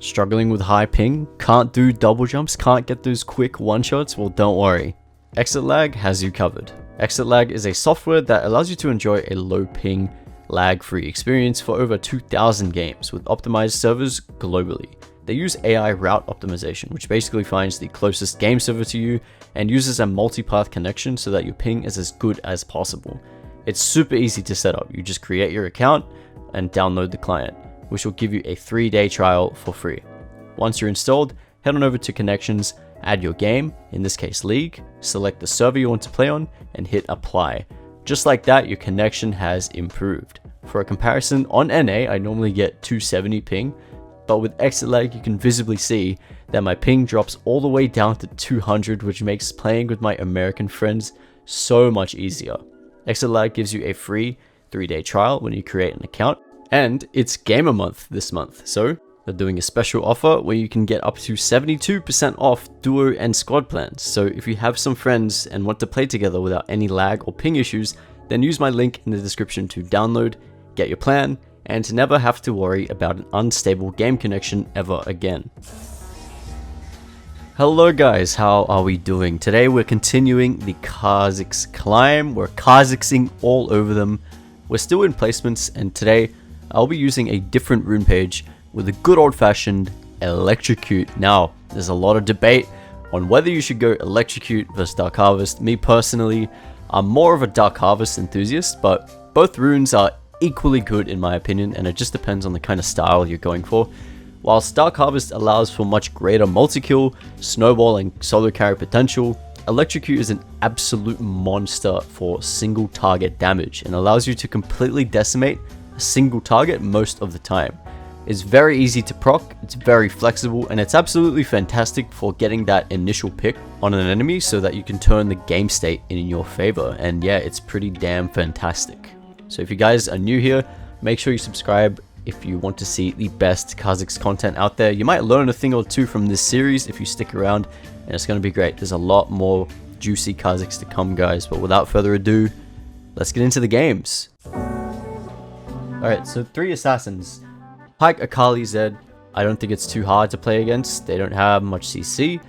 Struggling with high ping? Can't do double jumps? Can't get those quick one-shots? Well, don't worry. ExitLag has you covered. ExitLag is a software that allows you to enjoy a low ping, lag-free experience for over 2,000 games with optimized servers globally. They use AI route optimization, which basically finds the closest game server to you and uses a multipath connection so that your ping is as good as possible. It's super easy to set up. You just create your account and download the client, which will give you a 3-day trial for free. Once you're installed, head on over to Connections, add your game, in this case League, select the server you want to play on, and hit apply. Just like that, your connection has improved. For a comparison, on NA I normally get 270 ping, but with ExitLag you can visibly see that my ping drops all the way down to 200, which makes playing with my American friends so much easier. ExitLag gives you a free 3-day trial when you create an account, and it's Gamer Month this month, so they're doing a special offer where you can get up to 72% off duo and squad plans. So if you have some friends and want to play together without any lag or ping issues, then use my link in the description to download, get your plan, and to never have to worry about an unstable game connection ever again. Hello guys, how are we doing? Today we're continuing the Kha'Zix climb. We're Kha'Zixing all over them. We're still in placements, and today I'll be using a different rune page with a good old-fashioned electrocute. Now, there's a lot of debate on whether you should go electrocute versus dark harvest. Me personally, I'm more of a dark harvest enthusiast, but both runes are equally good in my opinion, and it just depends on the kind of style you're going for. Whilst dark harvest allows for much greater multi-kill, snowball, and solo carry potential, electrocute is an absolute monster for single target damage and allows you to completely decimate a single target most of the time. It's very easy to proc, it's very flexible, and it's absolutely fantastic for getting that initial pick on an enemy so that you can turn the game state in your favor. And yeah, it's pretty damn fantastic. So if you guys are new here, make sure you subscribe if you want to see the best Kha'Zix content out there. You might learn a thing or two from this series if you stick around, and it's going to be great. There's a lot more juicy Kha'Zix to come, guys, but without further ado, let's get into the games. Alright, so 3 assassins. Pyke, Akali, Zed. I don't think it's too hard to play against. They don't have much CC,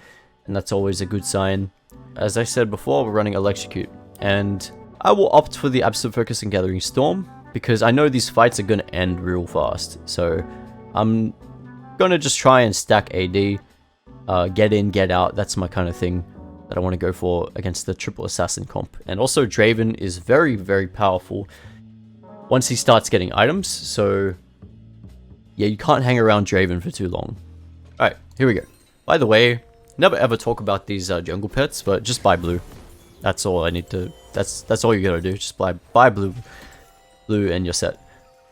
and that's always a good sign. As I said before, we're running Electrocute, and I will opt for the Absolute Focus and Gathering Storm, because I know these fights are going to end real fast. So I'm going to just try and stack AD, get in, get out. That's my kind of thing that I want to go for against the triple assassin comp. And also Draven is very, very powerful once he starts getting items. So yeah, you can't hang around Draven for too long. Alright, here we go. By the way, never ever talk about these jungle pets, but just buy blue. That's all I need to, that's all you gotta do. Just buy blue and you're set.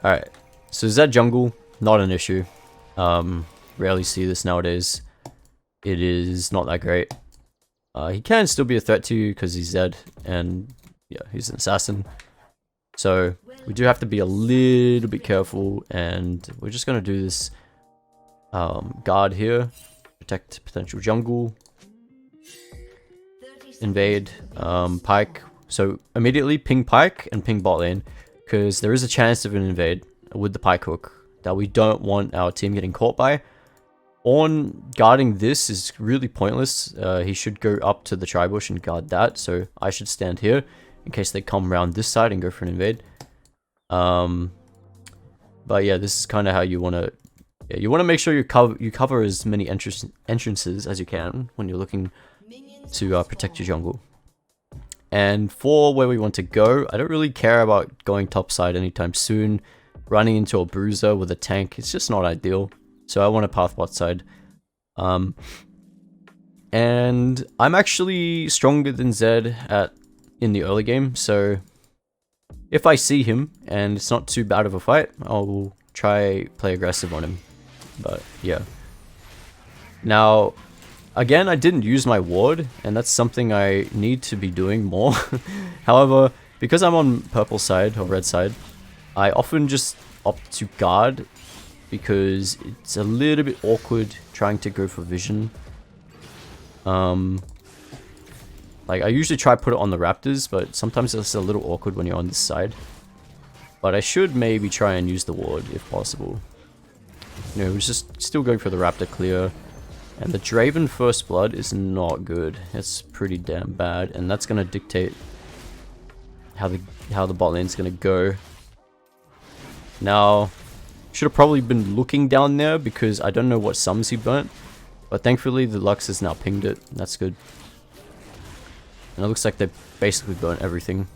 Alright, so Zed jungle, not an issue. Rarely see this nowadays. It is not that great. He can still be a threat to you because he's Zed, and yeah, he's an assassin. So we do have to be a little bit careful, and we're just gonna do this guard here, protect potential jungle, invade Pyke. So immediately ping Pyke and ping bot lane, because there is a chance of an invade with the Pyke hook that we don't want our team getting caught by. Ornn guarding this is really pointless. He should go up to the tri-bush and guard that, so I should stand here in case they come around this side and go for an invade. But yeah, this is kind of how you want to, you want to make sure you cover as many entrances as you can when you're looking to protect your jungle. And for where we want to go, I don't really care about going topside anytime soon. Running into a bruiser with a tank, it's just not ideal. So I want to path bot side. And I'm actually stronger than Zed in the early game, so if I see him and it's not too bad of a fight, I'll try play aggressive on him. But yeah. Now, again, I didn't use my ward, and that's something I need to be doing more. However, because I'm on purple side or red side, I often just opt to guard because it's a little bit awkward trying to go for vision. Like, I usually try to put it on the raptors, but sometimes it's a little awkward when you're on this side. But I should maybe try and use the ward if possible. You know, we're just still going for the Raptor clear. And the Draven First Blood is not good. It's pretty damn bad, and that's gonna dictate how the bot lane's gonna go. Now, should have probably been looking down there because I don't know what sums he burnt, but thankfully the Lux has now pinged it. That's good. And it looks like they basically burnt everything.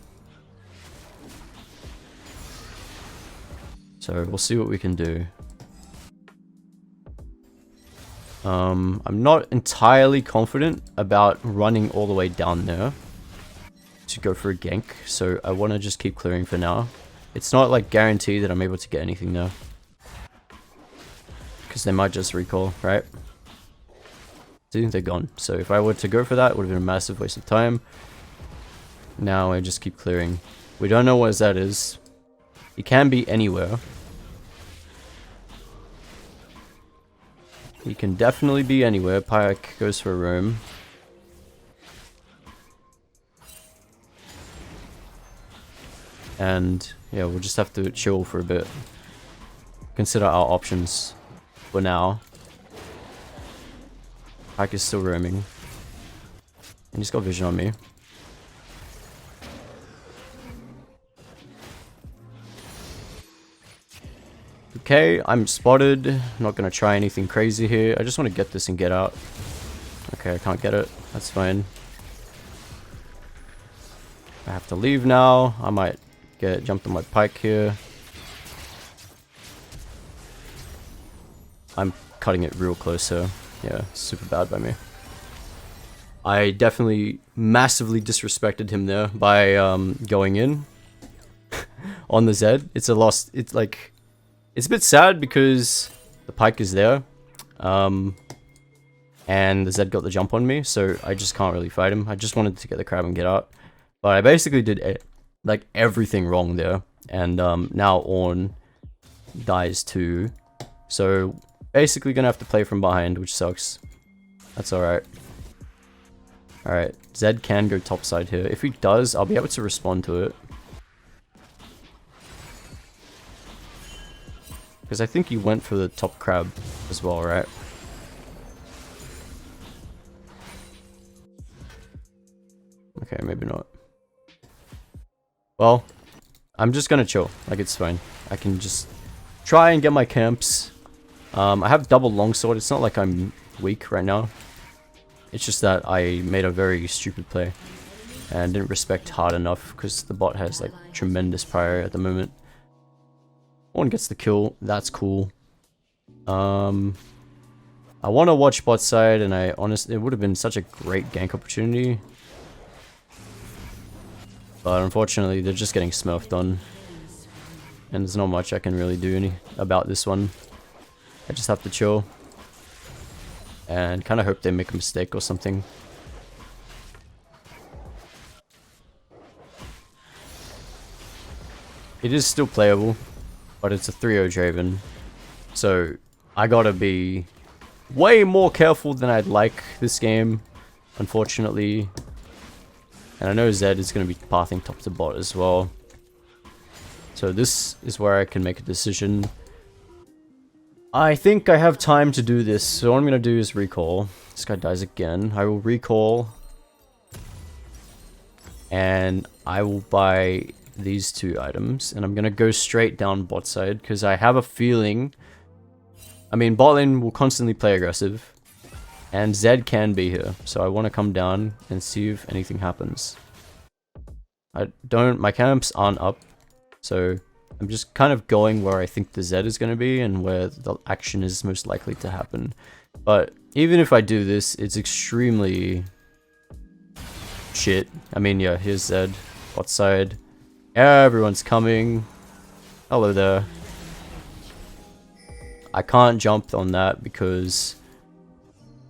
So we'll see what we can do. I'm not entirely confident about running all the way down there to go for a gank, so I want to just keep clearing for now. It's not like guaranteed that I'm able to get anything there, because they might just recall, right? See, they're gone. So if I were to go for that, it would have been a massive waste of time. Now I just keep clearing. We don't know what that is. It can be anywhere. He can definitely be anywhere. Pike goes for a roam. And yeah, we'll just have to chill for a bit. Consider our options for now. Pike is still roaming. And he's got vision on me. Okay, I'm spotted. I'm not gonna try anything crazy here. I just want to get this and get out. Okay, I can't get it. That's fine. I have to leave now. I might get jumped on my pike here. I'm cutting it real close here. Yeah, super bad by me. I definitely massively disrespected him there by going in on the Zed. It's a loss. It's like, it's a bit sad because the pike is there, and the Zed got the jump on me, so I just can't really fight him. I just wanted to get the crab and get out, but I basically did like everything wrong there, and now Ornn dies too, so basically gonna have to play from behind, which sucks. That's alright. Alright, Zed can go topside here. If he does, I'll be able to respond to it. Because I think he went for the top crab as well, right? Okay, maybe not. Well, I'm just gonna chill. Like, it's fine. I can just try and get my camps. I have double longsword. It's not like I'm weak right now. It's just that I made a very stupid play and didn't respect hard enough because the bot has like tremendous prior at the moment. One gets the kill. That's cool. I want to watch bot side, and I honestly, it would have been such a great gank opportunity. But unfortunately, they're just getting smurfed on. And there's not much I can really do about this one. I just have to chill. And kind of hope they make a mistake or something. It is still playable, but it's a 3-0 Draven. So I gotta be way more careful than I'd like this game, unfortunately. And I know Zed is going to be pathing top to bot as well. So this is where I can make a decision. I think I have time to do this. So what I'm going to do is recall. This guy dies again. I will recall. And I will buy these two items. And I'm going to go straight down bot side. Because I have a feeling... I mean, bot lane will constantly play aggressive. And Zed can be here, so I want to come down and see if anything happens. My camps aren't up, so I'm just kind of going where I think the Zed is going to be and where the action is most likely to happen. But even if I do this, it's extremely shit. I mean, yeah, here's Zed, bot side. Everyone's coming. Hello there. I can't jump on that because...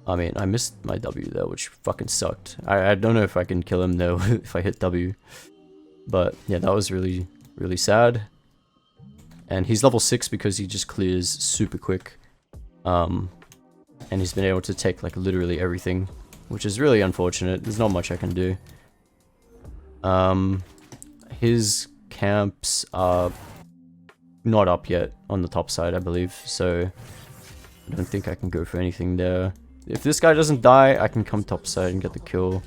I mean, I missed my W there, which fucking sucked. I don't know if I can kill him though if I hit W. But yeah, that was really, really sad. And he's level 6 because he just clears super quick. And he's been able to take like literally everything, which is really unfortunate. There's not much I can do. His camps are not up yet on the top side, I believe. So I don't think I can go for anything there. If this guy doesn't die, I can come topside and get the kill.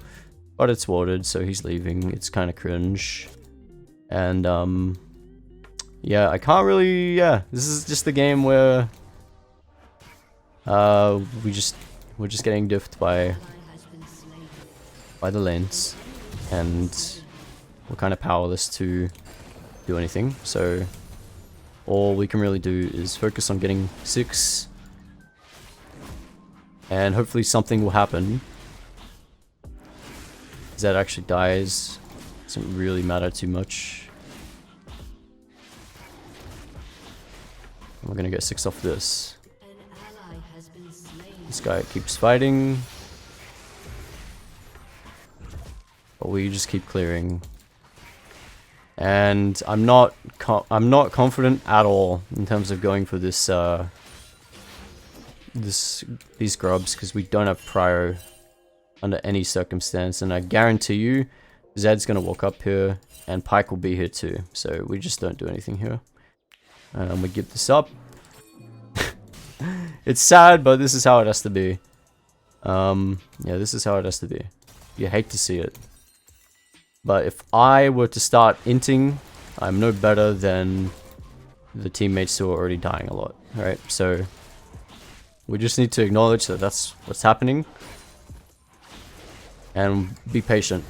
But it's warded, so he's leaving. It's kind of cringe. And, yeah, I can't really... Yeah, this is just the game where... we're just getting diffed by the lanes. And we're kind of powerless to do anything. So, all we can really do is focus on getting 6. And hopefully something will happen. Zed actually dies. Doesn't really matter too much. We're gonna get 6 off this. This guy keeps fighting. But we just keep clearing. And I'm not confident at all in terms of going for this these grubs, because we don't have prio under any circumstance, and I guarantee you Zed's gonna walk up here and Pyke will be here too, so we just don't do anything here. We give this up. It's sad, but this is how it has to be. Yeah, this is how it has to be. You hate to see it. But if I were to start inting, I'm no better than the teammates who are already dying a lot, right? So we just need to acknowledge that that's what's happening. And be patient.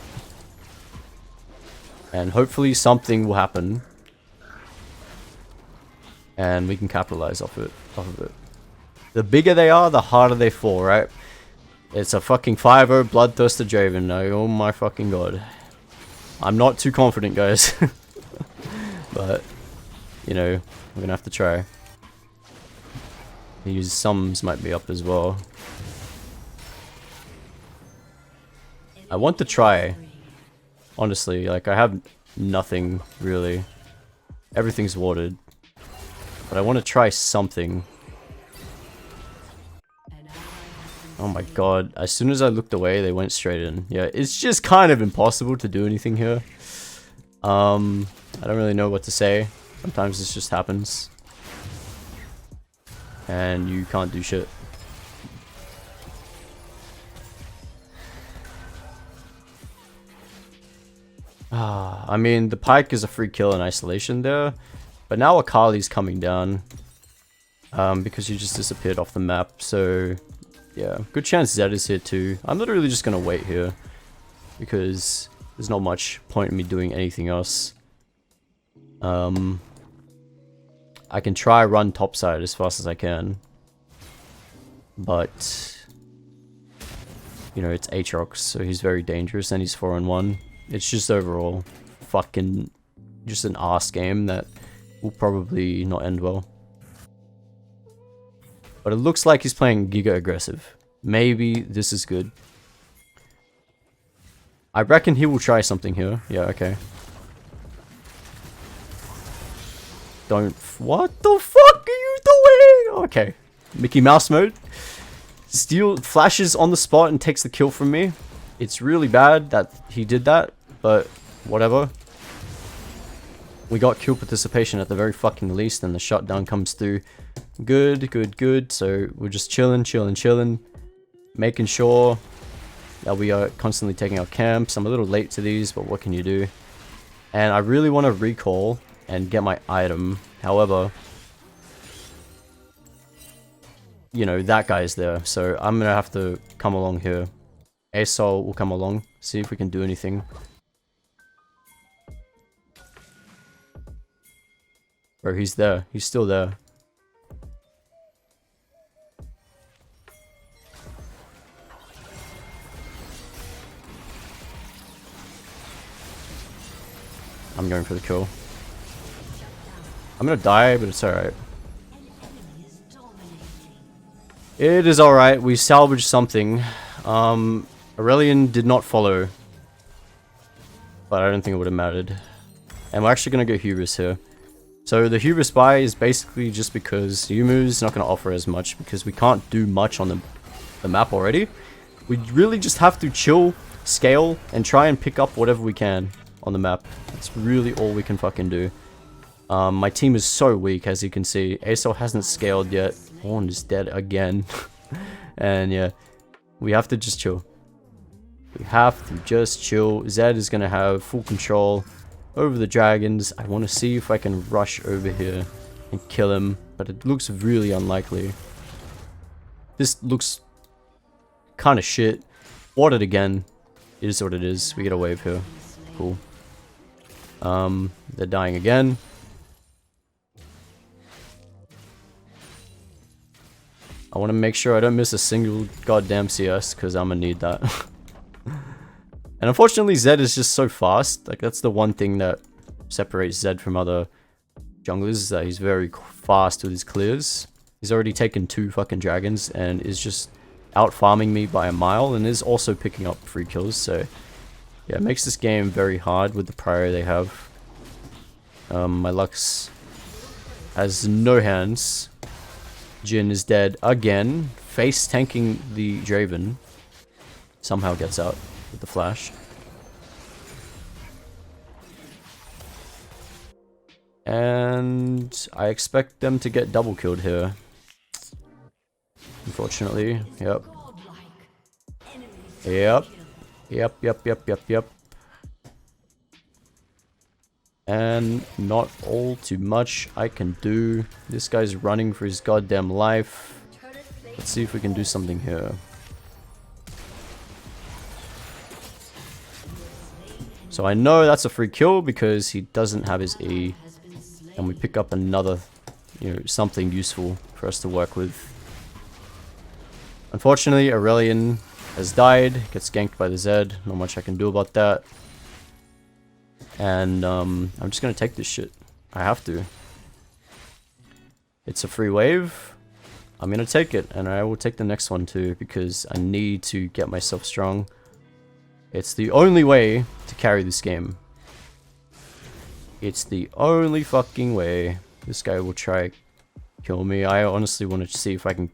And hopefully something will happen. And we can capitalize off of it. The bigger they are, the harder they fall, right? It's a fucking 5-0 Bloodthirster Draven. Oh my fucking god. I'm not too confident, guys. But, you know, we're gonna have to try. These sums might be up as well. I want to try. Honestly, like, I have nothing, really. Everything's watered. But I want to try something. Oh my god, as soon as I looked away, they went straight in. Yeah, it's just kind of impossible to do anything here. I don't really know what to say. Sometimes this just happens. And you can't do shit. I mean, the Pyke is a free kill in isolation there. But now Akali's coming down. Because he just disappeared off the map, so... Yeah, good chance Zed is here too. I'm literally just gonna wait here. Because there's not much point in me doing anything else. I can try run topside as fast as I can. But... You know, it's Aatrox, so he's very dangerous and he's 4-on-1. It's just overall fucking... just an arse game that will probably not end well. But it looks like he's playing giga aggressive. Maybe this is good. I reckon he will try something here. Yeah, okay. Don't... What the fuck are you doing? Okay. Mickey Mouse mode. Steel flashes on the spot and takes the kill from me. It's really bad that he did that, but whatever. We got kill participation at the very fucking least, and the shutdown comes through. Good, good, good. So we're just chilling, making sure that we are constantly taking our camps. I'm a little late to these, but what can you do? And I really want to recall and get my item. However, you know, that guy's there, so I'm gonna have to come along here. Asol will come along, see if we can do anything. Bro, he's there. He's still there. I'm going for the kill. I'm gonna die, but it's alright. It is alright. We salvaged something. Aurelion did not follow. But I don't think it would have mattered. And we're actually gonna go Hubris here. So the Hubris buy is basically just because Yumu's not going to offer as much because we can't do much on the map already. We really just have to chill, scale, and try and pick up whatever we can on the map. That's really all we can fucking do. My team is so weak, as you can see. Aesol hasn't scaled yet. Horn is dead again. And yeah, we have to just chill. We have to just chill. Zed is going to have full control over the dragons. I want to see if I can rush over here and kill him, but it looks really unlikely. This looks kind of shit. Ward it again. It is what it is. We get a wave here. Cool. They're dying again. I want to make sure I don't miss a single goddamn CS, because I'm gonna need that. And unfortunately, Zed is just so fast. Like, that's the one thing that separates Zed from other junglers, is that he's very fast with his clears. He's already taken 2 fucking dragons and is just out farming me by a mile, and is also picking up free kills. So yeah, it makes this game very hard with the prior they have. My Lux has no hands. Jhin is dead again. Face tanking the Draven. Somehow gets out with the flash. And I expect them to get double killed here. Unfortunately. Yep. Yep. And not all too much I can do. This guy's running for his goddamn life. Let's see if we can do something here. So I know that's a free kill because he doesn't have his E. And we pick up another, something useful for us to work with. Unfortunately, Aurelion has died. Gets ganked by the Zed. Not much I can do about that. And I'm just gonna take this shit. I have to. It's a free wave. I'm gonna take it, and I will take the next one too, because I need to get myself strong. It's the only way to carry this game. It's the only fucking way. This guy will try kill me. I honestly want to see if I can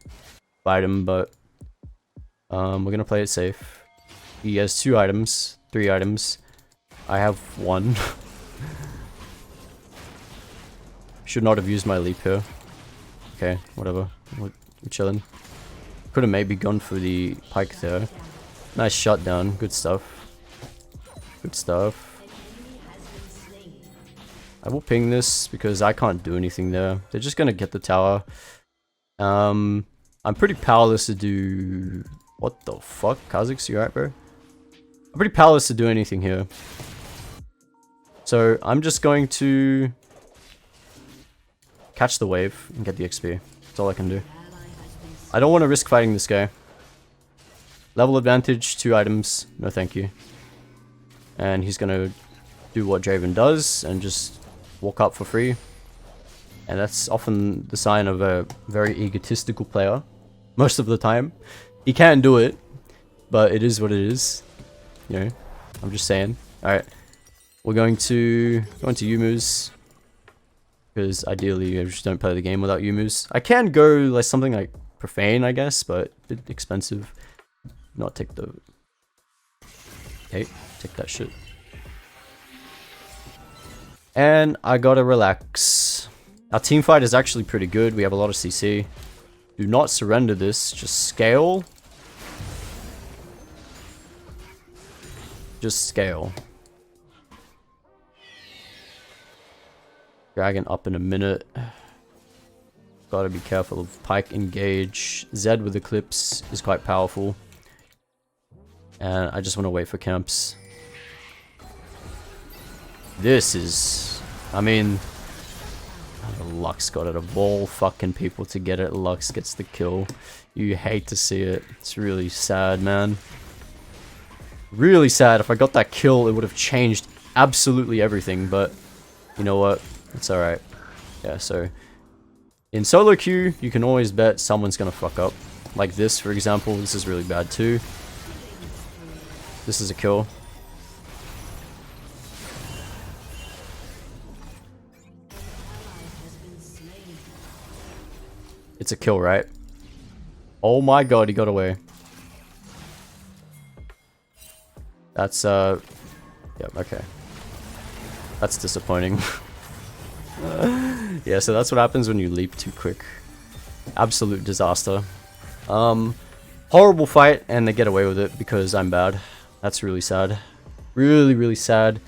fight him, but we're gonna play it safe. He has 2 items, 3 items. I have 1. Should not have used my leap here. Okay, whatever. We're chilling. Could have maybe gone for the pike there. Nice shutdown. Good stuff. Good stuff. I will ping this because I can't do anything there. They're just gonna get the tower. I'm pretty powerless to do... What the fuck? Kha'Zix, you alright, bro? I'm pretty powerless to do anything here. So I'm just going to catch the wave and get the XP. That's all I can do. I don't want to risk fighting this guy. Level advantage, 2 items. No thank you. And he's going to do what Draven does and just walk up for free. And that's often the sign of a very egotistical player. Most of the time. He can do it, but it is what it is. I'm just saying. Alright. We're going to go into Yumu's, because ideally I just don't play the game without Yumu's. I can go like something like Profane, I guess, but a bit expensive. Not take the... Hey, take that shit. And I gotta relax. Our team fight is actually pretty good. We have a lot of CC. Do not surrender this. Just scale. Just scale. Dragon up in a minute. Gotta be careful of Pike engage. Zed with Eclipse is quite powerful. And I just want to wait for camps. This is... I mean... Lux got it of all fucking people to get it. Lux gets the kill. You hate to see it. It's really sad, man. Really sad. If I got that kill, it would have changed absolutely everything. But you know what? It's alright. Yeah, so... In solo queue, you can always bet someone's gonna fuck up. Like this, for example. This is really bad too. This is a kill. It's a kill, right? Oh my god, he got away. That's, yeah, okay. That's disappointing. Yeah, so that's what happens when you leap too quick. Absolute disaster. Horrible fight, and they get away with it because I'm bad. That's really sad. Really, really sad.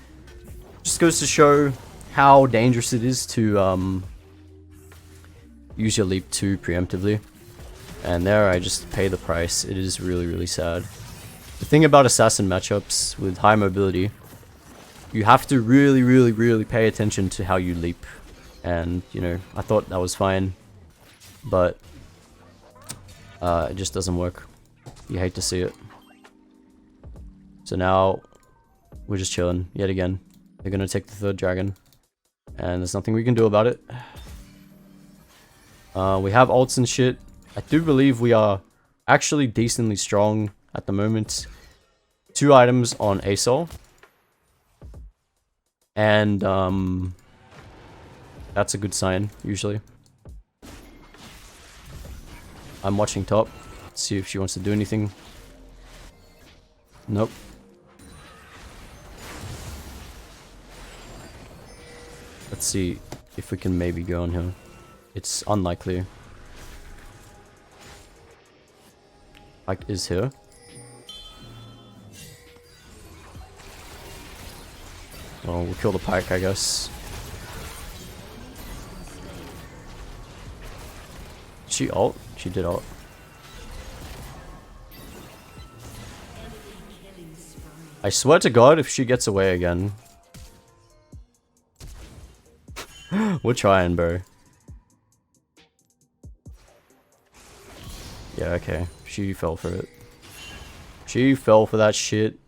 Just goes to show how dangerous it is to use your leap too preemptively. And there I just pay the price. It is really, really sad. The thing about assassin matchups with high mobility, you have to really, really, really pay attention to how you leap. And, you know, I thought that was fine, but it just doesn't work. You hate to see it. So now we're just chilling yet again. They're gonna take the third dragon, and there's nothing we can do about it. We have ults and shit. I do believe we are actually decently strong at the moment. 2 items on ASOL. And that's a good sign, usually. I'm watching top. See if she wants to do anything. Nope. Let's see if we can maybe go on here. It's unlikely. Pike is here. Well, we'll kill the Pike, I guess. She ult? She did ult. I swear to God, if she gets away again. We're trying, bro. Yeah, okay. She fell for it. She fell for that shit.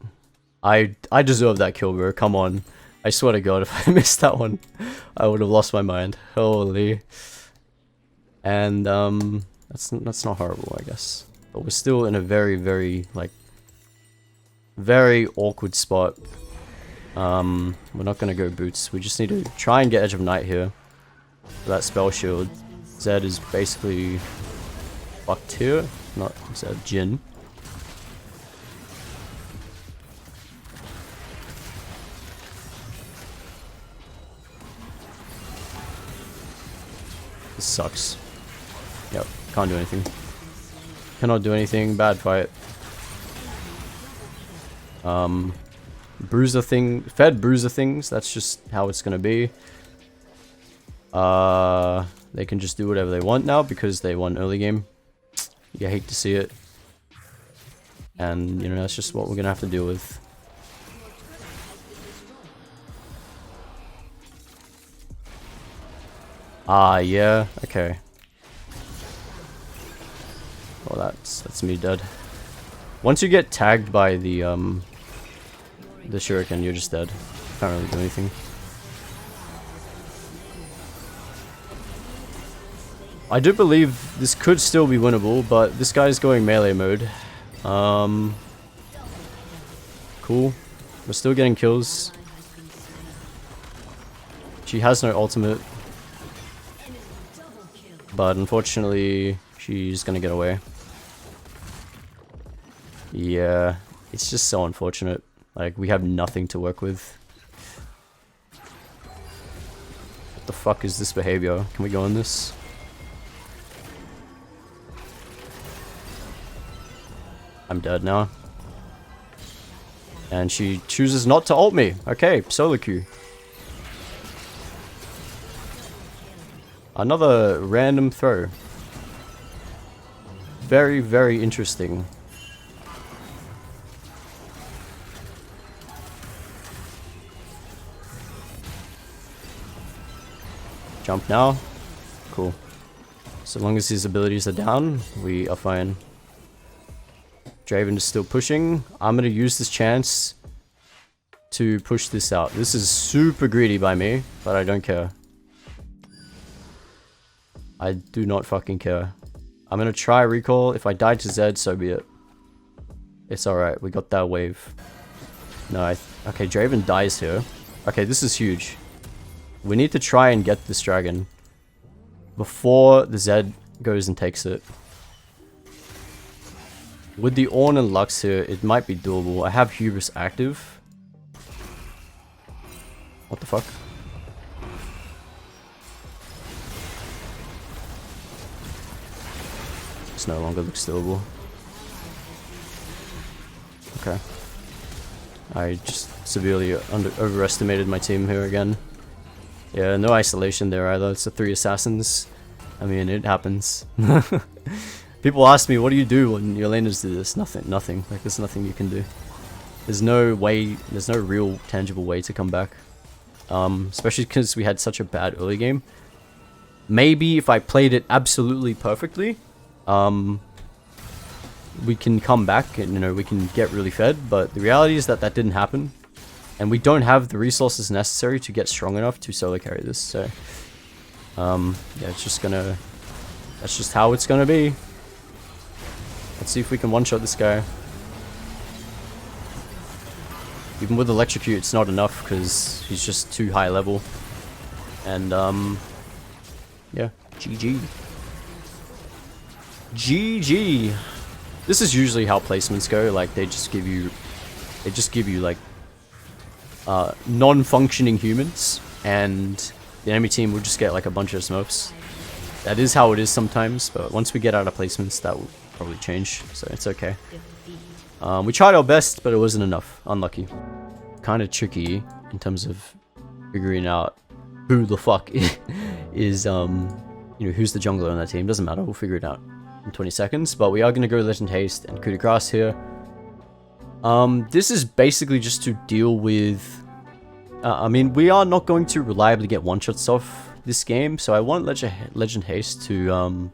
I deserve that kill, bro. Come on. I swear to God, if I missed that one, I would have lost my mind. Holy. And, that's not horrible, I guess. But we're still in a very, very, like, very awkward spot. We're not gonna go boots. We just need to try and get Edge of Night here. For that spell shield. Zed is basically fucked here. Not Zed, Jin. This sucks. Yep, can't do anything. Cannot do anything. Bad fight. Bruiser thing, fed bruiser things, that's just how it's gonna be. They can just do whatever they want now because they won early game. You hate to see it. And, you know, that's just what we're gonna have to deal with. Yeah, okay. Well, that's me dead. Once you get tagged by the shuriken, you're just dead. Can't really do anything. I do believe this could still be winnable, but this guy's going melee mode. Cool. We're still getting kills. She has no ultimate. But unfortunately, she's gonna get away. Yeah, it's just so unfortunate. Like, we have nothing to work with. What the fuck is this behavior? Can we go on this? I'm dead now. And she chooses not to ult me. Okay, solo queue. Another random throw. Very, very interesting. Jump now. Cool. So long as his abilities are down, we are fine. Draven is still pushing. I'm gonna use this chance to push this out. This is super greedy by me, but I don't care. I do not fucking care. I'm gonna try recall. If I die to Zed, so be it. It's alright, we got that wave. No, okay, Draven dies here. Okay, this is huge. We need to try and get this dragon before the Zed goes and takes it. With the Ornn and Lux here, it might be doable. I have Hubris active. What the fuck? This no longer looks doable. Okay. I just severely overestimated my team here again. Yeah, no isolation there either. It's the 3 assassins. I mean, it happens. People ask me, what do you do when your laners do this? Nothing. Like, there's nothing you can do. There's no way, there's no real tangible way to come back. Especially because we had such a bad early game. Maybe if I played it absolutely perfectly, we can come back and, you know, we can get really fed, but the reality is that that didn't happen. And we don't have the resources necessary to get strong enough to solo carry this, so... yeah, it's just gonna... That's just how it's gonna be. Let's see if we can one-shot this guy. Even with Electrocute, it's not enough, because he's just too high level. And, yeah, GG. GG! This is usually how placements go, like, they just give you, like, non-functioning humans, and the enemy team will just get, like, a bunch of smurfs. That is how it is sometimes, but once we get out of placements, that will probably change, so it's okay. We tried our best, but it wasn't enough. Unlucky. Kind of tricky in terms of figuring out who the fuck is, you know, who's the jungler on that team. Doesn't matter, we'll figure it out in 20 seconds, but we are going to go Legend Haste and Coup de Grace here. This is basically just to deal with... I mean, we are not going to reliably get one-shots off this game, so I want Legend Haste to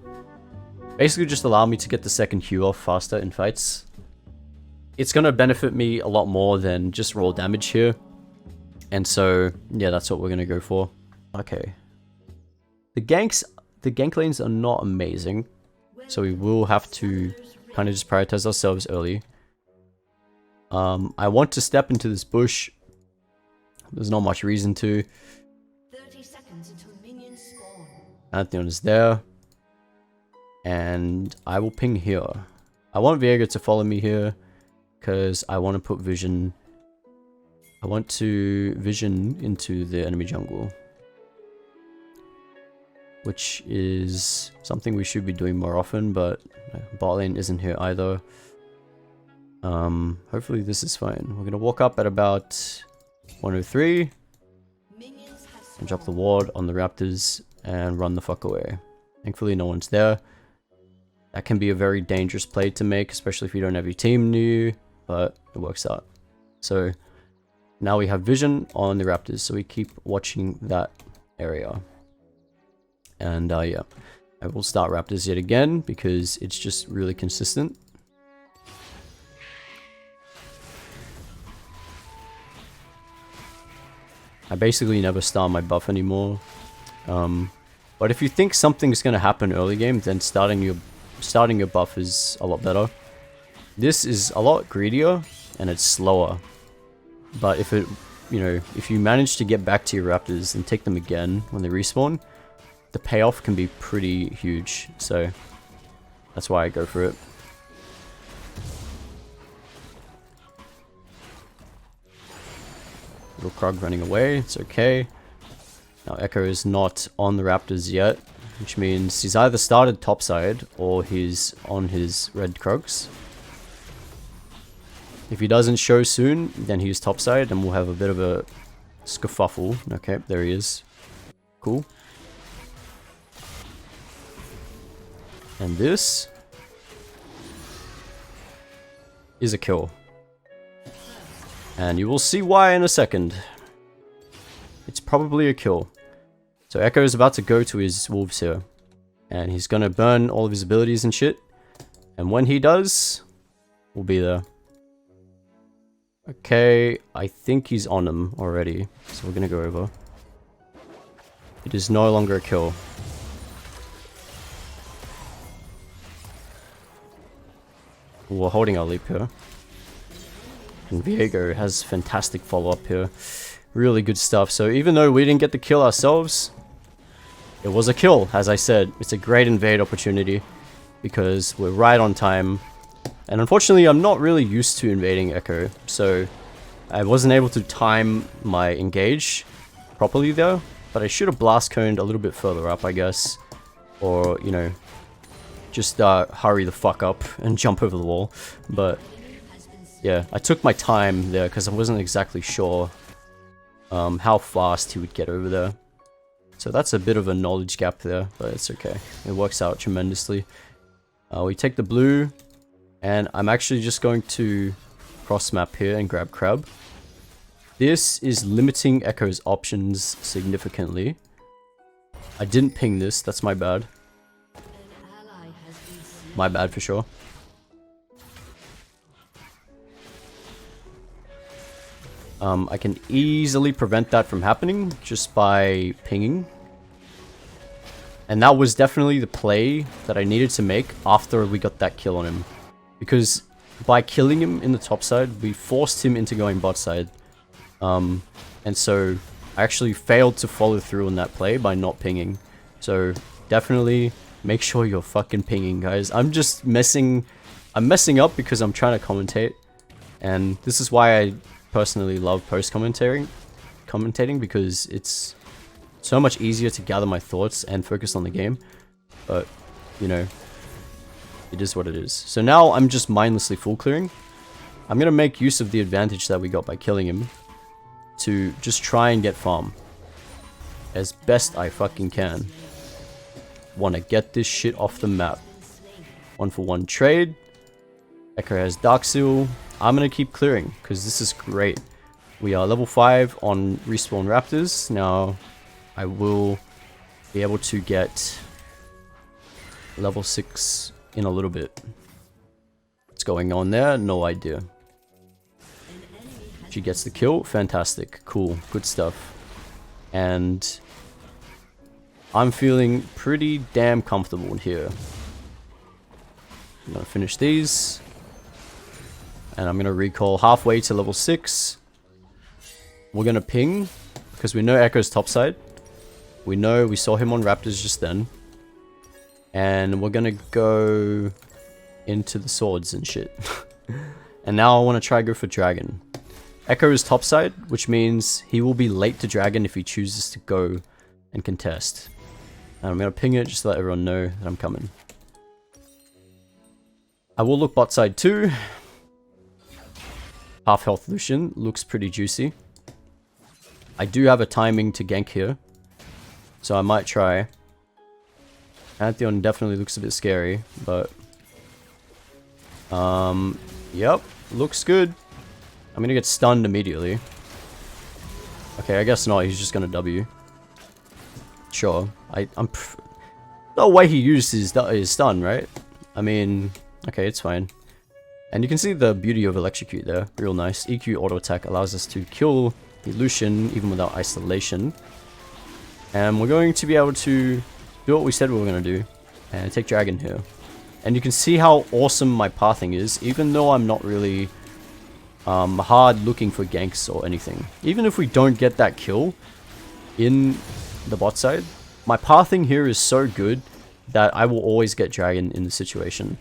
basically just allow me to get the second Q off faster in fights. It's going to benefit me a lot more than just raw damage here. And so, yeah, that's what we're going to go for. Okay. The gank lanes are not amazing, so we will have to kind of just prioritize ourselves early. I want to step into this bush. There's not much reason to. 30 seconds until minions spawn. Pantheon is there. And I will ping here. I want Viego to follow me here, because I want to put vision. I want to vision into the enemy jungle, which is something we should be doing more often, but bot lane isn't here either. Hopefully this is fine. We're gonna walk up at about 103 and drop the ward on the raptors and run the fuck away. Thankfully no one's there. That can be a very dangerous play to make, especially if you don't have your team near you, but it works out. So now we have vision on the raptors, so we keep watching that area. And yeah, I will start raptors yet again because it's just really consistent. I basically never start my buff anymore. But if you think something's gonna happen early game, then starting your buff is a lot better. This is a lot greedier and it's slower. But if it, you know, if you manage to get back to your raptors and take them again when they respawn, the payoff can be pretty huge. So that's why I go for it. Little Krog running away, it's okay. Now Echo is not on the raptors yet, which means he's either started topside or he's on his red Krogs. If he doesn't show soon, then he's topside and we'll have a bit of a skerfuffle. Okay, there he is. Cool. And this is a kill. And you will see why in a second. It's probably a kill. So Echo is about to go to his wolves here. And he's gonna burn all of his abilities and shit. And when he does, we'll be there. Okay, I think he's on him already. So we're gonna go over. It is no longer a kill. We're holding our leap here. And Viego has fantastic follow-up here. Really good stuff. So even though we didn't get the kill ourselves, it was a kill, as I said. It's a great invade opportunity because we're right on time. And unfortunately, I'm not really used to invading Echo, so I wasn't able to time my engage properly there. But I should have blast coned a little bit further up, I guess. Or, you know, just hurry the fuck up and jump over the wall. But yeah, I took my time there because I wasn't exactly sure how fast he would get over there. So that's a bit of a knowledge gap there, but it's okay. It works out tremendously. We take the blue, and I'm actually just going to cross map here and grab Crab. This is limiting Echo's options significantly. I didn't ping this, that's my bad. My bad for sure. I can easily prevent that from happening just by pinging. And that was definitely the play that I needed to make after we got that kill on him. Because by killing him in the top side, we forced him into going bot side. And so I actually failed to follow through on that play by not pinging. So definitely make sure you're fucking pinging, guys. I'm messing up because I'm trying to commentate. And this is why I personally love commentating because it's so much easier to gather my thoughts and focus on the game. But, you know, it is what it is. So now I'm just mindlessly full clearing. I'm going to make use of the advantage that we got by killing him to just try and get farm as best I fucking can. Want to get this shit off the map. 1-for-1 trade. Echo has Dark Seal. I'm going to keep clearing because this is great. We are level 5 on respawn raptors. Now I will be able to get level 6 in a little bit. What's going on there? No idea. She gets the kill. Fantastic. Cool. Good stuff. And I'm feeling pretty damn comfortable here. I'm going to finish these. And I'm going to recall halfway to level 6. We're going to ping because we know Echo's topside. We know we saw him on raptors just then. And we're going to go into the swords and shit. And now I want to try go for dragon. Echo is topside, which means he will be late to dragon if he chooses to go and contest. And I'm going to ping it just to let everyone know that I'm coming. I will look bot side too. Half health Lucian looks pretty juicy. I do have a timing to gank here, so I might try. Pantheon definitely looks a bit scary, but yep, looks good. I'm gonna get stunned immediately. Okay, I guess not. He's just gonna W. Sure. No way he used his stun, right? I mean, okay, it's fine. And you can see the beauty of Electrocute there. Real nice. EQ auto attack allows us to kill the Lucian even without isolation. And we're going to be able to do what we said we were going to do. And take dragon here. And you can see how awesome my pathing is. Even though I'm not really hard looking for ganks or anything. Even if we don't get that kill in the bot side. My pathing here is so good that I will always get dragon in the situation.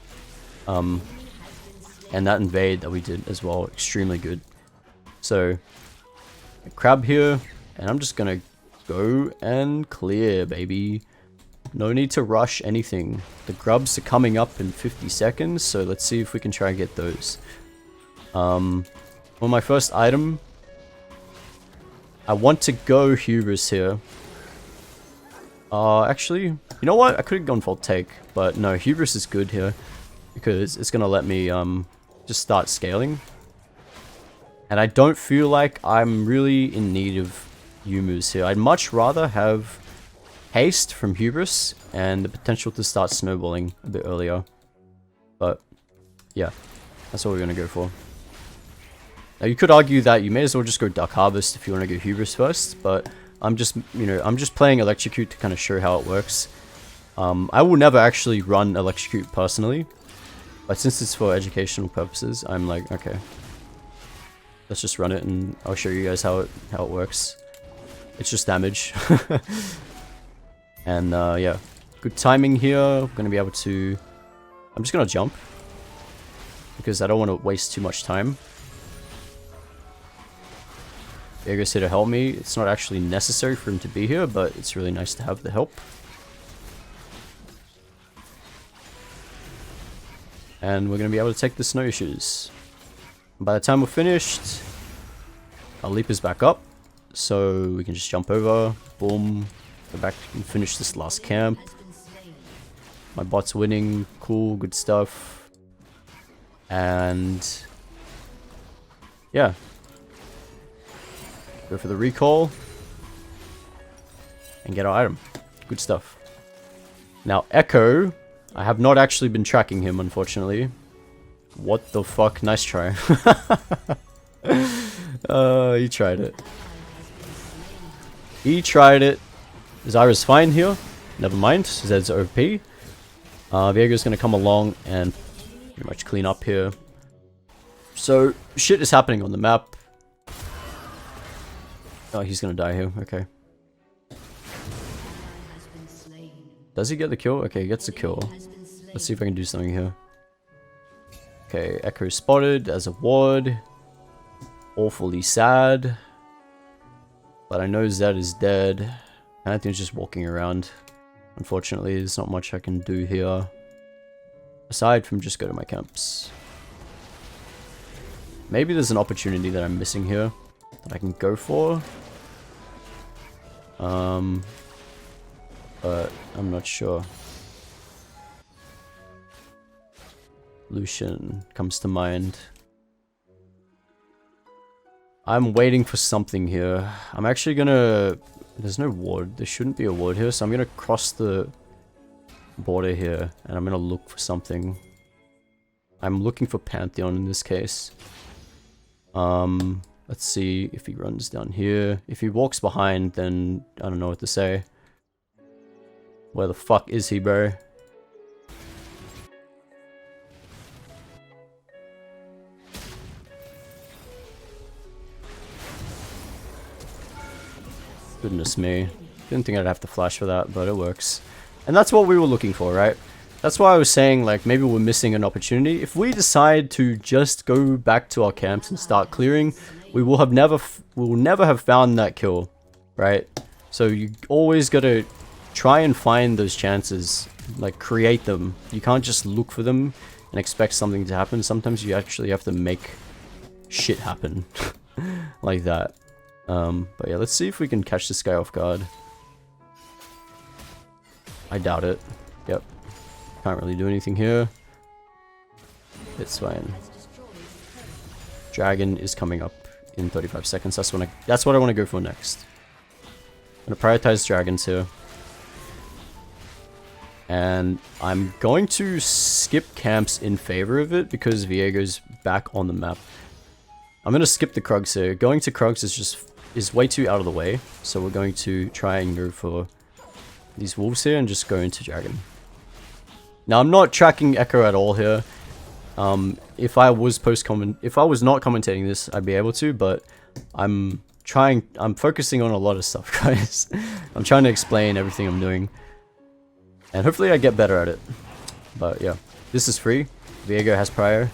And that invade that we did as well, extremely good. So, crab here, and I'm just gonna go and clear, baby. No need to rush anything. The grubs are coming up in 50 seconds, so let's see if we can try and get those. On my first item, I want to go hubris here. Actually, you know what? I could have gone full take, but no, hubris is good here because it's gonna let me just start scaling. And I don't feel like I'm really in need of Yumu's here. I'd much rather have haste from hubris and the potential to start snowballing a bit earlier. But yeah, that's what we're gonna go for. Now you could argue that you may as well just go Dark Harvest if you want to go hubris first, but I'm just, you know, I'm just playing Electrocute to kind of show how it works. I will never actually run Electrocute personally, but since it's for educational purposes, I'm like, okay, let's just run it and I'll show you guys how it works. It's just damage. And yeah, good timing here. I'm gonna be able to, I'm just gonna jump because I don't want to waste too much time. Viego's here to help me. It's not actually necessary for him to be here, but it's really nice to have the help. And we're going to be able to take this no issues. By the time we're finished, our leap is back up. So we can just jump over, boom, go back and finish this last camp. My bot's winning, cool, good stuff. And yeah, go for the recall and get our item. Good stuff. Now Echo, I have not actually been tracking him, unfortunately. What the fuck? Nice try. He tried it. He tried it. Zyra's fine here. Never mind. Zed's OP. Viego's gonna come along and pretty much clean up here. So, shit is happening on the map. Oh, he's gonna die here. Okay. Does he get the kill? Okay, he gets the kill. Let's see if I can do something here. Okay, Echo spotted as a ward. Awfully sad. But I know Zed is dead. Anthony's just walking around. Unfortunately, there's not much I can do here. Aside from just go to my camps. Maybe there's an opportunity that I'm missing here that I can go for. But I'm not sure. Lucian comes to mind. I'm waiting for something here. I'm actually gonna... There's no ward. There shouldn't be a ward here, so I'm gonna cross the border here, and I'm gonna look for something. I'm looking for Pantheon in this case. Let's see if he runs down here. If he walks behind, then I don't know what to say. Where the fuck is he, bro? Goodness me. Didn't think I'd have to flash for that, but it works. And that's what we were looking for, right? That's why I was saying, like, maybe we're missing an opportunity. If we decide to just go back to our camps and start clearing, we will never have found that kill, right? So you always gotta try and find those chances, like create them. You can't just look for them and expect something to happen. Sometimes you actually have to make shit happen like that. But yeah, let's see if we can catch this guy off guard. I doubt it. Yep. Can't really do anything here. It's fine. Dragon is coming up in 35 seconds. That's what I want to go for next. I'm gonna prioritize dragons here. And I'm going to skip camps in favor of it because Viego's back on the map. I'm gonna skip the Krugs here. Going to Krugs is way too out of the way. So we're going to try and go for these wolves here and just go into dragon. Now I'm not tracking Echo at all here. If I was not commentating this, I'd be able to, but I'm focusing on a lot of stuff, guys. I'm trying to explain everything I'm doing. And hopefully I get better at it. But yeah, this is free. Viego has prior.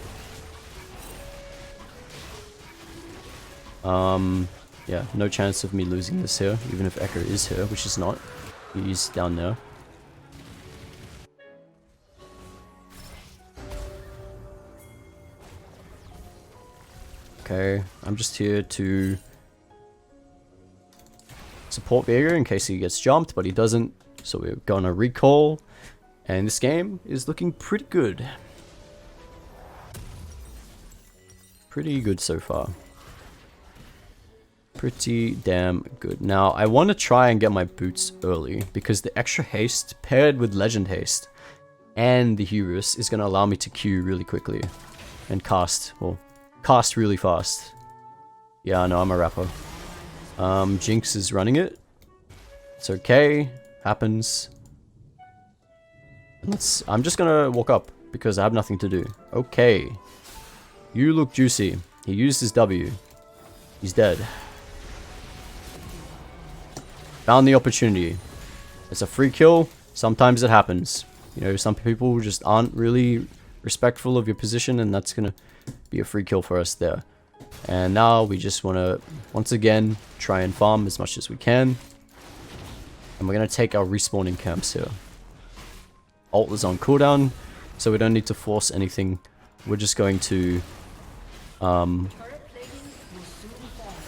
Yeah, no chance of me losing this here, even if Echo is here, which is not. He's down there. Okay, I'm just here to support Viego in case he gets jumped, but he doesn't. So we're gonna recall, and this game is looking pretty good. Pretty good so far. Pretty damn good. Now, I want to try and get my boots early, because the extra haste paired with legend haste and the Hubris is going to allow me to queue really quickly and cast really fast. Yeah, I know, I'm a rapper. Jinx is running it. It's okay. Happens. I'm just gonna walk up because I have nothing to do. Okay. You look juicy. He used his W. He's dead. Found the opportunity. It's a free kill. Sometimes it happens. You know, some people just aren't really respectful of your position, and that's gonna be a free kill for us there. And now we just want to, once again, try and farm as much as we can. And we're going to take our respawning camps here. Ult is on cooldown. so we don't need to force anything. We're just going to,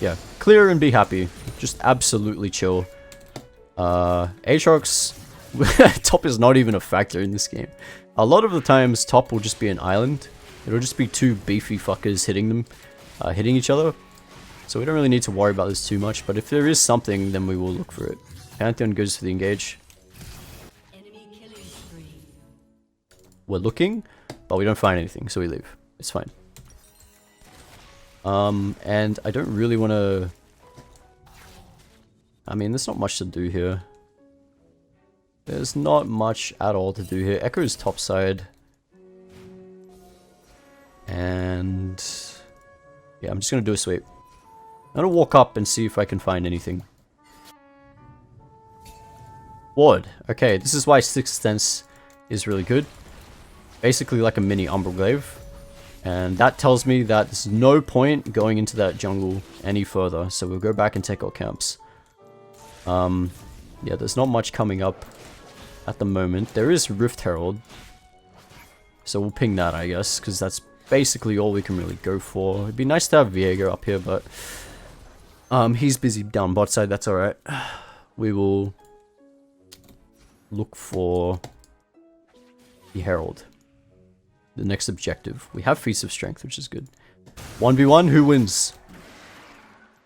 yeah, clear and be happy. Just absolutely chill. Aatrox, top is not even a factor in this game. A lot of the times, top will just be an island. It'll just be two beefy fuckers hitting each other. So we don't really need to worry about this too much, but if there is something, then we will look for it. Pantheon goes for the engage. We're looking, but we don't find anything, so we leave. It's fine. And I don't really want to... I mean, there's not much to do here. There's not much at all to do here. Echo's topside. And... yeah, I'm just going to do a sweep. I'm going to walk up and see if I can find anything. Ward. Okay, this is why Sixth Sense is really good. Basically like a mini Umbral and that tells me that there's no point going into that jungle any further, so we'll go back and take our camps. Yeah, there's not much coming up at the moment. There is Rift Herald, so we'll ping that, I guess, because that's basically all we can really go for. It'd be nice to have Viego up here, but he's busy down bot side. That's alright. We will look for the Herald. The next objective. We have Feats of Strength, which is good. 1v1, who wins?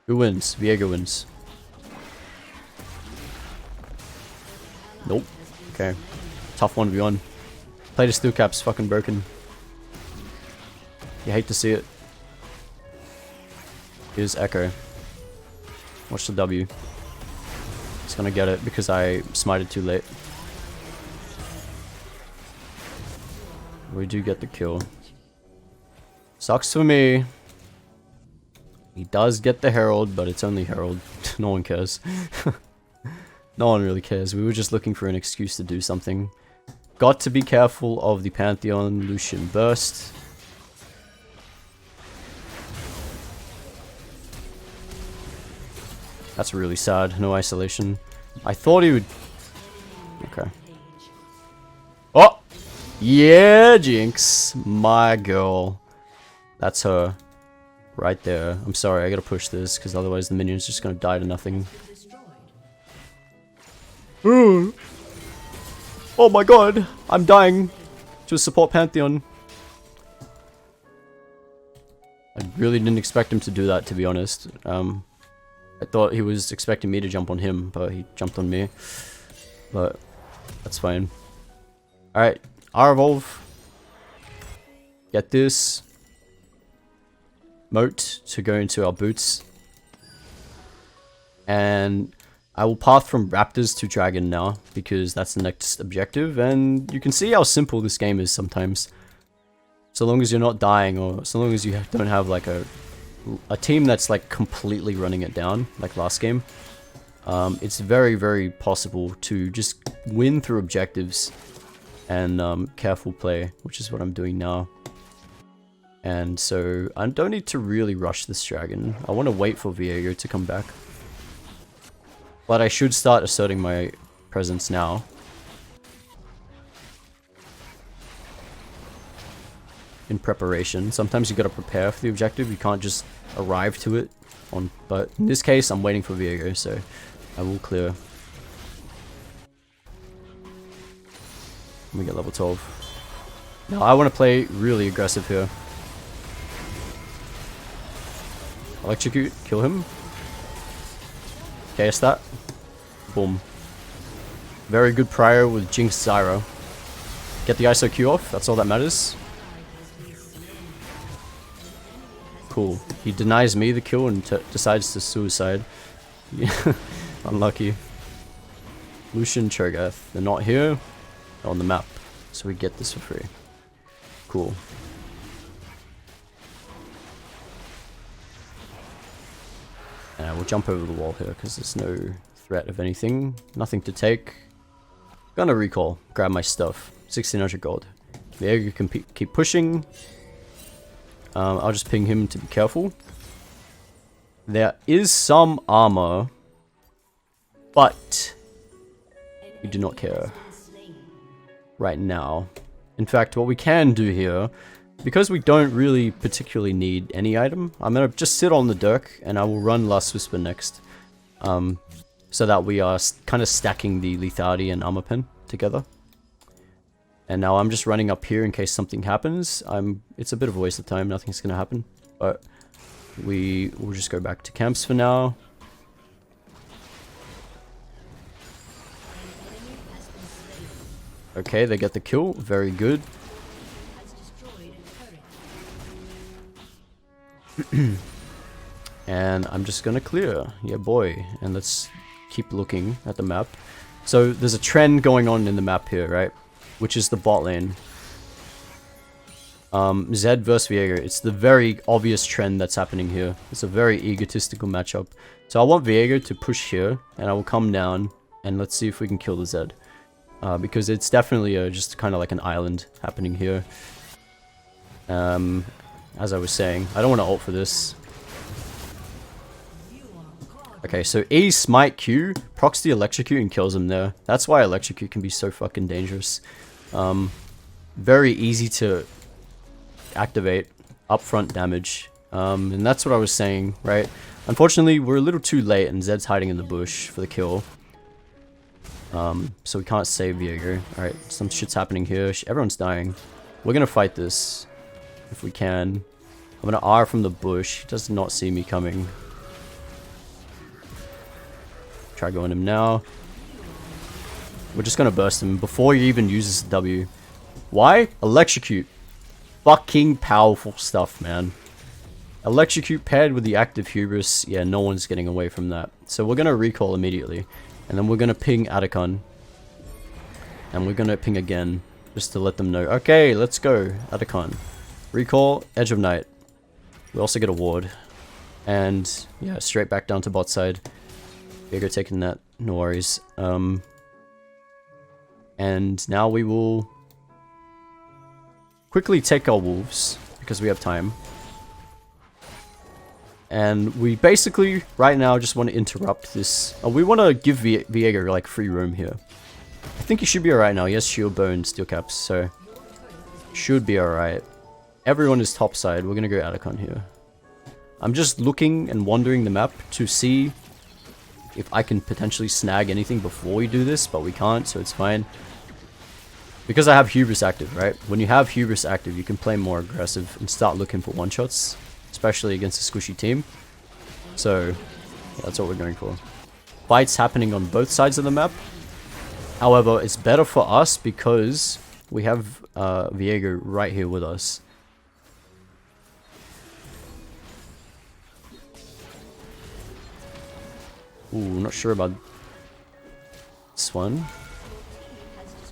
Who wins? Viego wins. Nope. Okay. Tough 1v1. Play to steel cap's fucking broken. You hate to see it. Here's Echo. Watch the W. He's gonna get it because I smited too late. We do get the kill. Sucks for me. He does get the Herald, but it's only Herald. No one cares. No one really cares. We were just looking for an excuse to do something. Got to be careful of the Pantheon Lucian Burst. That's really sad. No isolation. I thought he would... okay. Oh! Yeah, Jinx. My girl. That's her. Right there. I'm sorry, I gotta push this, because otherwise the minion's just gonna die to nothing. Oh my god! I'm dying to a support Pantheon. I really didn't expect him to do that, to be honest. I thought he was expecting me to jump on him, but he jumped on me. But that's fine. Alright. R-Evolve. Get this. Moat to go into our boots. And I will path from Raptors to Dragon now, because that's the next objective. And you can see how simple this game is sometimes. So long as you're not dying, or so long as you don't have like a team that's like completely running it down, like last game. It's very, very possible to just win through objectives and careful play, which is what I'm doing now. And so I don't need to really rush this dragon. I want to wait for Viego to come back. But I should start asserting my presence now. In preparation. Sometimes you gotta prepare for the objective, you can't just arrive to it. But in this case, I'm waiting for Viego, so I will clear. Let me get level 12. Now I want to play really aggressive here. Electrocute, kill him. KS that. Boom. Very good prior with Jinx Zyro. Get the ISO Q off, that's all that matters. Cool. He denies me the kill and decides to suicide. Unlucky. Lucian, Cho'Gath. They're not here. They're on the map. So we get this for free. Cool. And we'll jump over the wall here because there's no threat of anything. Nothing to take. Gonna recall. Grab my stuff. 1600 gold. Viego can keep pushing. I'll just ping him to be careful. There is some armor, but we do not care right now In fact, what we can do here, because we don't really particularly need any item, I'm going to just sit on the Dirk and I will run Last Whisper next. So that we are kind of stacking the lethality and armor pen together. And now I'm just running up here in case something happens. It's a bit of a waste of time, nothing's going to happen. But we will just go back to camps for now. Okay, they get the kill. Very good. And I'm just gonna clear. Yeah, boy. And let's keep looking at the map. So there's a trend going on in the map here, right? Which is the bot lane. Zed versus Viego. It's the very obvious trend that's happening here. It's a very egotistical matchup. So I want Viego to push here, and I will come down, and let's see if we can kill the Zed. Because it's definitely just kind of like an island happening here. As I was saying, I don't want to ult for this. Okay, so E smite Q, procs the electrocute and kills him there. That's why electrocute can be so fucking dangerous. Very easy to activate, upfront damage. And that's what I was saying, right? Unfortunately, we're a little too late and Zed's hiding in the bush for the kill. So we can't save Viego. Alright, some shit's happening here. Everyone's dying. We're gonna fight this if we can. I'm gonna R from the bush. He does not see me coming. Try going him now. We're just gonna burst him before he even uses W. Why? Electrocute. Fucking powerful stuff, man. Electrocute paired with the active hubris. Yeah, no one's getting away from that. So we're gonna recall immediately. And then we're gonna ping Atacon. And we're gonna ping again. Just to let them know. Okay, let's go. Atacon. Recall, Edge of Night. We also get a ward. And yeah, straight back down to bot side. Viego taking that, no worries. And now we will quickly take our wolves because we have time. And we basically, right now, just want to interrupt this. We want to give Viego, like, free roam here. I think he should be alright now. He has shield, bone, steel caps, so... should be alright. Everyone is topside. We're going to go Atacon here. I'm just looking and wandering the map to see if I can potentially snag anything before we do this, but we can't, so it's fine. Because I have Hubris active, right? When you have Hubris active, you can play more aggressive and start looking for one-shots. Especially against a squishy team. So, yeah, that's what we're going for. Fights happening on both sides of the map. However, it's better for us because we have Viego right here with us. Ooh, not sure about this one.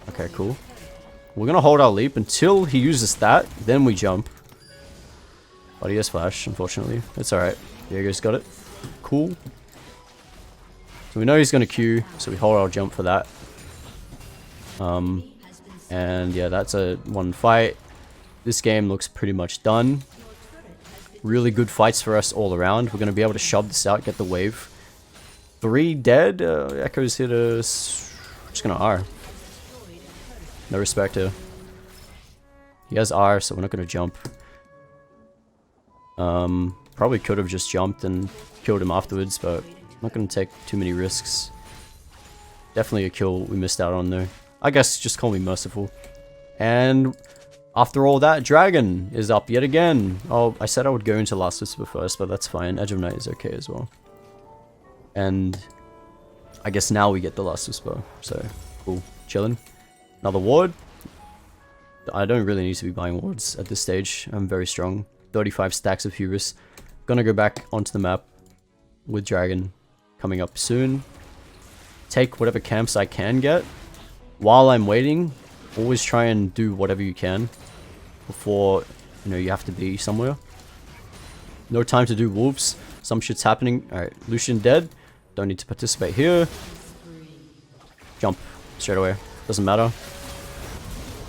Okay, cool. We're gonna hold our leap until he uses that, then we jump. But he has flash, unfortunately. It's alright. Viego's got it. Cool. So we know he's gonna Q, so we hold our jump for that. And yeah, that's a one fight. This game looks pretty much done. Really good fights for us all around. We're gonna be able to shove this out, get the wave. 3 dead. Echo's hit us. Just gonna R. No respect here. He has R, so we're not gonna jump. Probably could have just jumped and killed him afterwards, but I'm not going to take too many risks. Definitely a kill we missed out on though. I guess just call me merciful. And after all that, Dragon is up yet again. Oh, I said I would go into Last Whisper first, but that's fine. Edge of Night is okay as well. And I guess now we get the Last Whisper, so cool. Chilling. Another ward. I don't really need to be buying wards at this stage. I'm very strong. 35 stacks of hubris. Gonna go back onto the map with Dragon coming up soon. Take whatever camps I can get. While I'm waiting, always try and do whatever you can before, you know, you have to be somewhere. No time to do wolves. Some shit's happening. Alright, Lucian dead. Don't need to participate here. Jump straight away. Doesn't matter.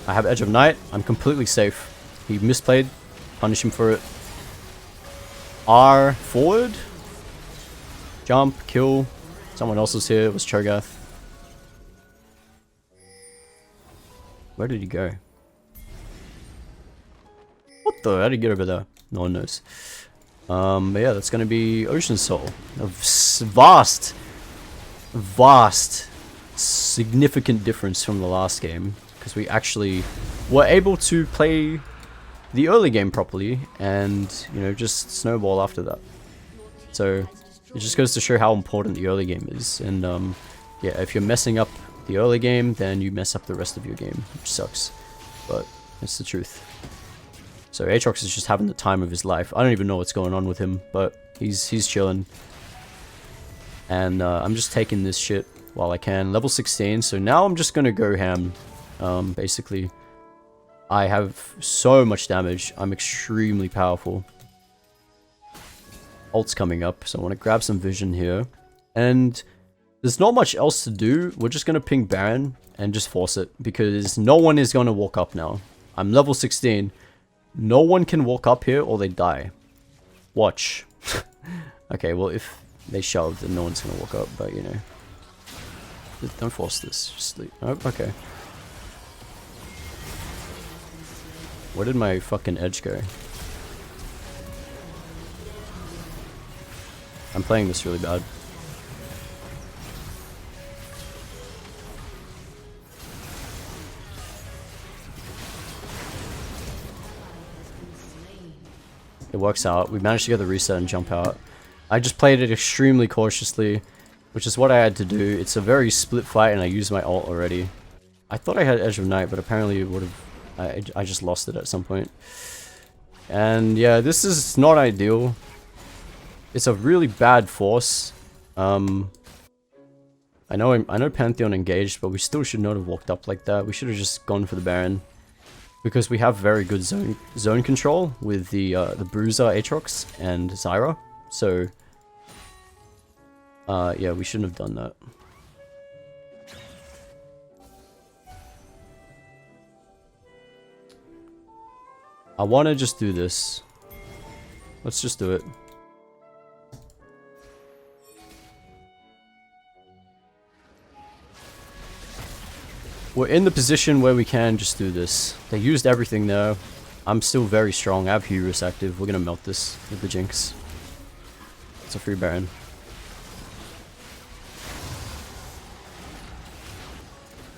I have Edge of Night. I'm completely safe. He misplayed. Punish him for it. R forward. Jump, kill. Someone else was here. It was Cho'Gath. Where did he go? What the? How did he get over there? No one knows. But yeah, that's gonna be Ocean Soul. A vast, significant difference from the last game. Because we actually were able to play the early game properly and, you know, just snowball after that. So it just goes to show how important the early game is. And yeah, if you're messing up the early game, then you mess up the rest of your game, which sucks. But it's the truth. So Aatrox is just having the time of his life. I don't even know what's going on with him, but he's chilling. And I'm just taking this shit while I can. Level 16, so now I'm just gonna go ham. Basically, I have so much damage. I'm extremely powerful. Ult's coming up, so I want to grab some vision here. And there's not much else to do. We're just gonna ping Baron and just force it, because no one is gonna walk up now. I'm level 16. No one can walk up here or they die. Watch. Okay, well, if they shove, then no one's gonna walk up, but you know. Don't force this. Just sleep. Oh, okay. Where did my fucking edge go? I'm playing this really bad. It works out. We managed to get the reset and jump out. I just played it extremely cautiously, which is what I had to do. It's a very split fight and I used my ult already. I thought I had Edge of Night, but apparently it would have... I just lost it at some point. And yeah, this is not ideal. It's a really bad force. I know Pantheon engaged, but we still should not have walked up like that. We should have just gone for the Baron. Because we have very good zone control with the Bruiser Aatrox and Zyra. So yeah, we shouldn't have done that. I want to just do this. Let's just do it. We're in the position where we can just do this. They used everything there. I'm still very strong. I have Hubris active. We're gonna melt this with the Jinx. It's a free Baron.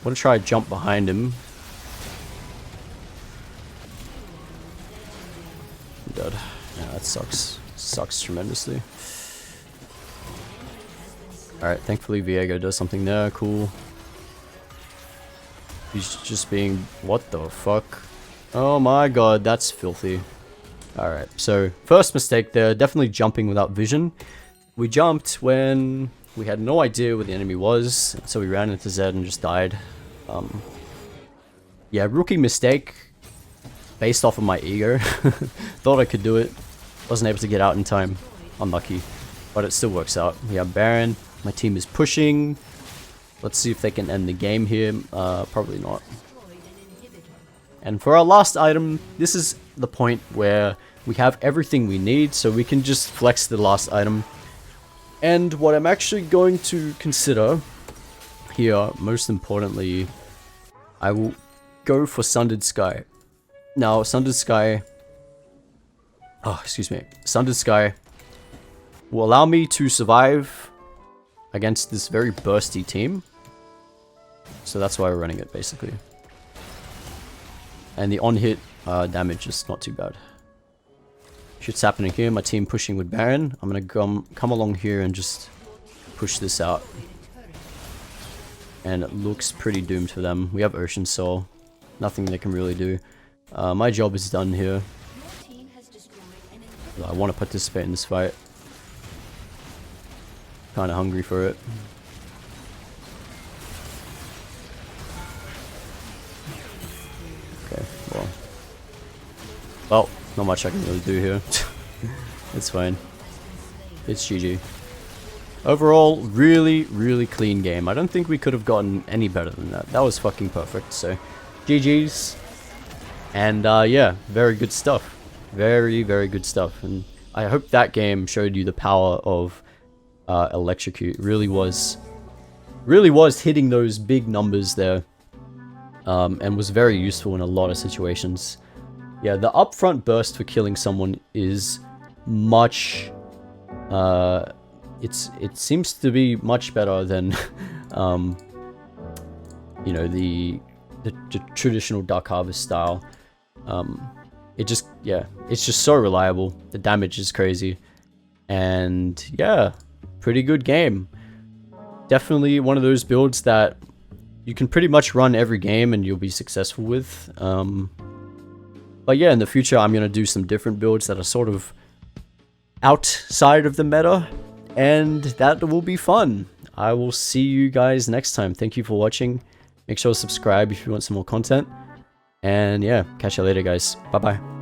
Want to try to jump behind him. I'm dead. Yeah, that sucks. Sucks tremendously. Alright, thankfully Viego does something there. Cool. He's just being... What the fuck? Oh my god, that's filthy. Alright, so first mistake there. Definitely jumping without vision. We jumped when we had no idea where the enemy was, so we ran into Zed and just died. Yeah, rookie mistake based off of my ego. Thought I could do it. Wasn't able to get out in time. Unlucky. But it still works out. We have Baron. My team is pushing. Let's see if they can end the game here. Probably not. And for our last item, this is the point where we have everything we need, so we can just flex the last item. And what I'm actually going to consider here, most importantly, I will go for Sundered Sky. Now, Sundered Sky... Oh, excuse me. Sundered Sky will allow me to survive against this very bursty team. So that's why we're running it, basically. And the on-hit damage is not too bad. Shit's happening here. My team pushing with Baron. I'm gonna come along here and just push this out. And it looks pretty doomed for them. We have Ocean Soul. Nothing they can really do. My job is done here. I want to participate in this fight. Kinda hungry for it. Okay, well, not much I can really do here. It's fine. It's GG. Overall, really, really clean game. I don't think we could have gotten any better than that. That was fucking perfect, so GG's. And yeah, very good stuff. Very, very good stuff. And I hope that game showed you the power of Electrocute. Really was hitting those big numbers there. And was very useful in a lot of situations. Yeah, the upfront burst for killing someone is much it seems to be much better than you know, the traditional Dark Harvest style. It just, yeah, it's just so reliable. The damage is crazy, and yeah, pretty good game. Definitely one of those builds that you can pretty much run every game and you'll be successful with. But yeah, in the future I'm gonna do some different builds that are sort of outside of the meta, and that will be fun. I will see you guys next time. Thank you for watching. Make sure to subscribe if you want some more content. And yeah, catch you later, guys. Bye bye.